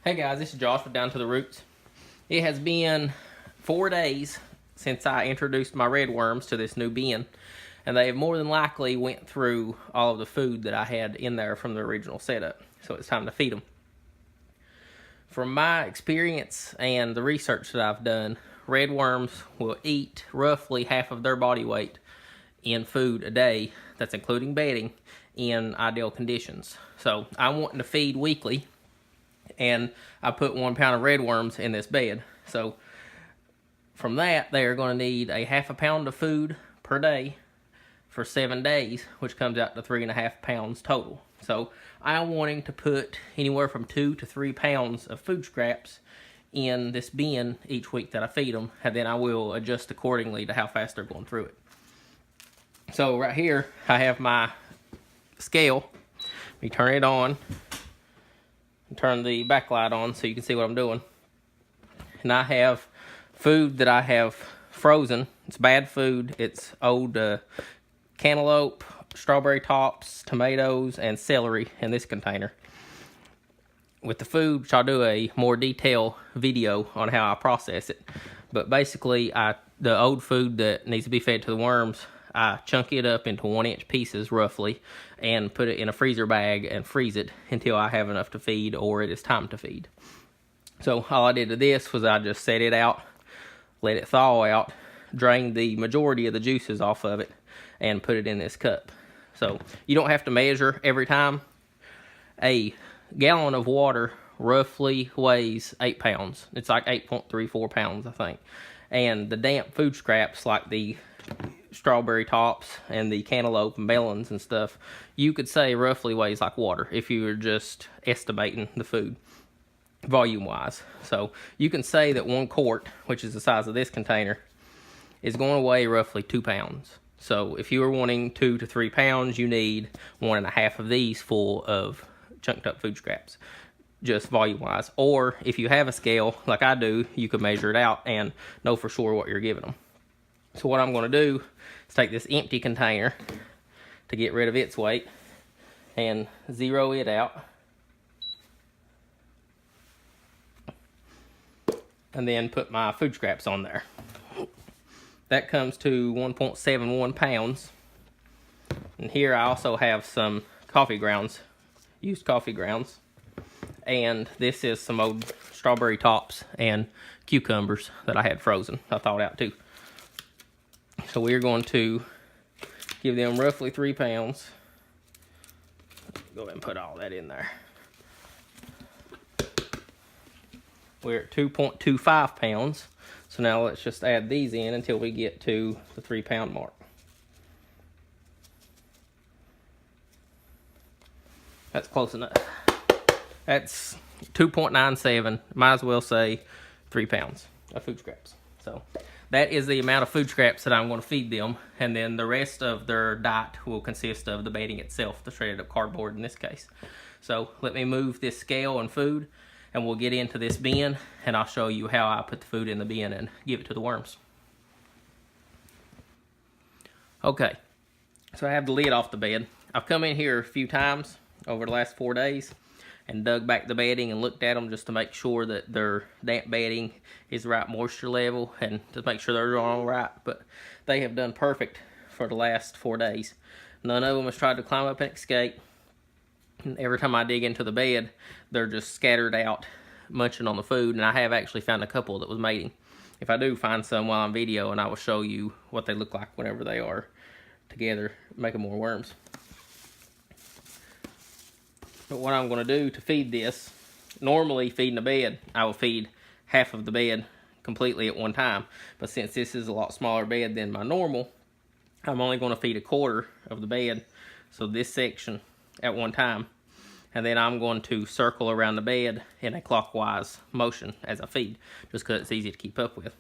Hey guys, this is Josh with Down to the Roots. It has been 4 days since I introduced my red worms to this new bin, and they have more than likely went through all of the food that I had in there from the original setup, so it's time to feed them. From my experience and the research that I've done, red worms will eat roughly half of their body weight in food a day, that's including bedding, in ideal conditions. So I'm wanting to feed weekly, and I put 1 pound of red worms in this bed. So from that, they are going to need a half a pound of food per day for 7 days, which comes out to 3.5 pounds total. So I'm wanting to put anywhere from 2 to 3 pounds of food scraps in this bin each week that I feed them, and then I will adjust accordingly to how fast they're going through it. So right here, I have my scale. We turn it on. Turn the backlight on so you can see what I'm doing. And I have food that I have frozen. It's bad food. It's old cantaloupe, strawberry tops, tomatoes, and celery in this container. With the food, which I'll do a more detailed video on how I process it. But basically, the old food that needs to be fed to the worms, I chunk it up into 1-inch pieces roughly and put it in a freezer bag and freeze it until I have enough to feed or it is time to feed. So all I did to this was I just set it out, let it thaw out, drain the majority of the juices off of it, and put it in this cup. So you don't have to measure every time. A gallon of water roughly weighs 8 pounds. It's like 8.34 pounds, I think. And the damp food scraps like the strawberry tops and the cantaloupe and melons and stuff, you could say roughly weighs like water if you were just estimating the food volume wise. So you can say that 1 quart, which is the size of this container, is going to weigh roughly 2 pounds. So if you were wanting 2 to 3 pounds, you need 1.5 of these full of chunked up food scraps, just volume wise. Or if you have a scale like I do, you could measure it out and know for sure what you're giving them. So what I'm going to do is take this empty container to get rid of its weight and zero it out. And then put my food scraps on there. That comes to 1.71 pounds. And here I also have some coffee grounds, used coffee grounds. And this is some old strawberry tops and cucumbers that I had frozen. I thawed out too. So we're going to give them roughly 3 pounds. Go ahead and put all that in there. We're at 2.25 pounds. So now let's just add these in until we get to the 3 pound mark. That's close enough. That's 2.97. Might as well say 3 pounds of food scraps. So that is the amount of food scraps that I'm going to feed them, and then the rest of their diet will consist of the bedding itself, the shredded up cardboard in this case. So let me move this scale and food, and we'll get into this bin, and I'll show you how I put the food in the bin and give it to the worms. Okay, so I have the lid off the bed. I've come in here a few times over the last 4 days and dug back the bedding and looked at them just to make sure that their damp bedding is the right moisture level and to make sure they're all right. But they have done perfect for the last 4 days. None of them has tried to climb up and escape. And every time I dig into the bed, they're just scattered out, munching on the food. And I have actually found a couple that was mating. If I do find some while I'm videoing, I will show you what they look like whenever they are together, making more worms. But what I'm going to do to feed this, normally feeding a bed, I will feed half of the bed completely at one time. But since this is a lot smaller bed than my normal, I'm only going to feed a quarter of the bed, so this section at one time. And then I'm going to circle around the bed in a clockwise motion as I feed, just because it's easy to keep up with.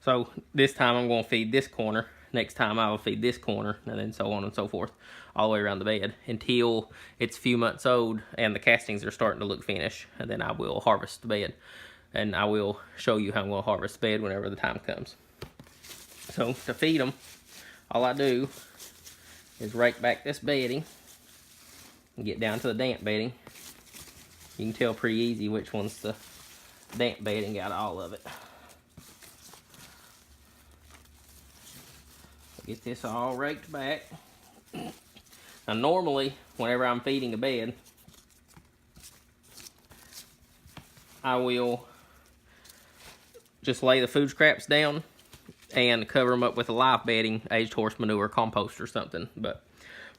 So this time I'm going to feed this corner. Next time I will feed this corner, and then so on and so forth, all the way around the bed until it's a few months old and the castings are starting to look finished, and then I will harvest the bed. And I will show you how I'm going to harvest the bed whenever the time comes. So to feed them, all I do is rake back this bedding and get down to the damp bedding. You can tell pretty easy which one's the damp bedding, got all of it. Get this all raked back. Now normally, whenever I'm feeding a bed, I will just lay the food scraps down and cover them up with a live bedding, aged horse manure, compost or something. But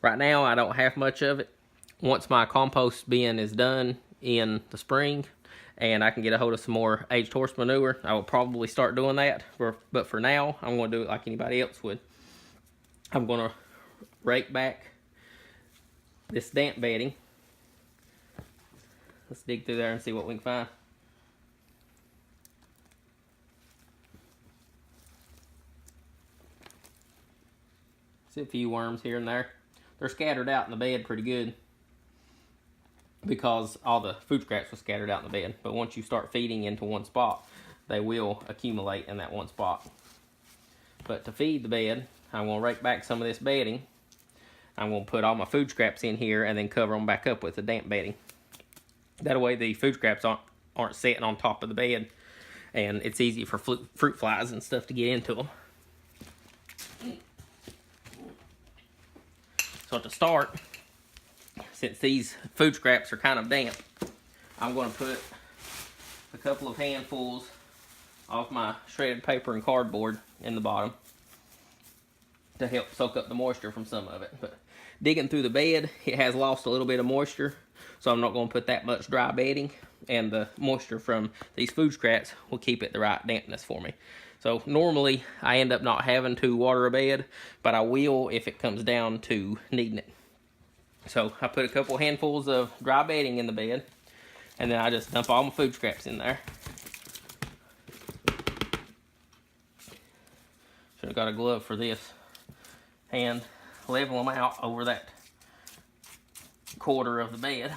right now I don't have much of it. Once my compost bin is done in the spring and I can get a hold of some more aged horse manure, I will probably start doing that. But for now, I'm going to do it like anybody else would. I'm going to rake back this damp bedding. Let's dig through there and see what we can find. See a few worms here and there. They're scattered out in the bed pretty good because all the food scraps were scattered out in the bed. But once you start feeding into one spot, they will accumulate in that one spot. But to feed the bed, I'm going to rake back some of this bedding. I'm going to put all my food scraps in here and then cover them back up with the damp bedding. That way the food scraps aren't sitting on top of the bed, and it's easy for fruit flies and stuff to get into them. So to start, since these food scraps are kind of damp, I'm going to put a couple of handfuls of my shredded paper and cardboard in the bottom to help soak up the moisture from some of it. But digging through the bed, it has lost a little bit of moisture, so I'm not going to put that much dry bedding, and the moisture from these food scraps will keep it the right dampness for me. So normally I end up not having to water a bed, but I will if it comes down to needing it. So I put a couple handfuls of dry bedding in the bed, and then I just dump all my food scraps in there. Should have got a glove for this. And level them out over that quarter of the bed.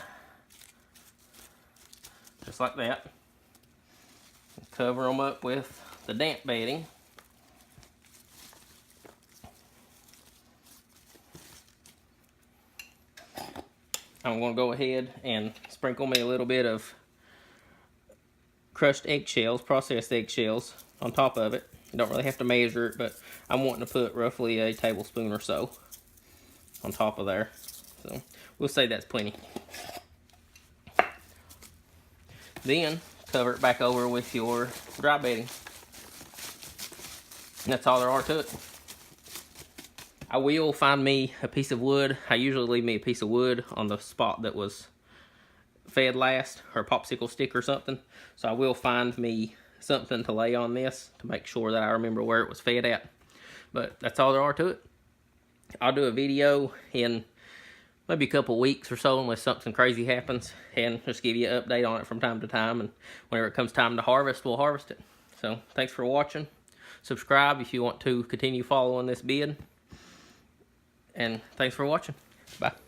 Just like that. Cover them up with the damp bedding. I'm going to go ahead and sprinkle me a little bit of crushed eggshells, processed eggshells, on top of it. You don't really have to measure it, but I'm wanting to put roughly a tablespoon or so on top of there. So we'll say that's plenty. Then cover it back over with your dry bedding. And that's all there are to it. I will find me a piece of wood. I usually leave me a piece of wood on the spot that was fed last, or a popsicle stick or something. So I will find me something to lay on this to make sure that I remember where it was fed at. But that's all there are to it. I'll do a video in maybe a couple weeks or so unless something crazy happens, and just give you an update on it from time to time, and whenever it comes time to harvest, we'll harvest it. So thanks for watching. Subscribe if you want to continue following this bid, and thanks for watching. Bye.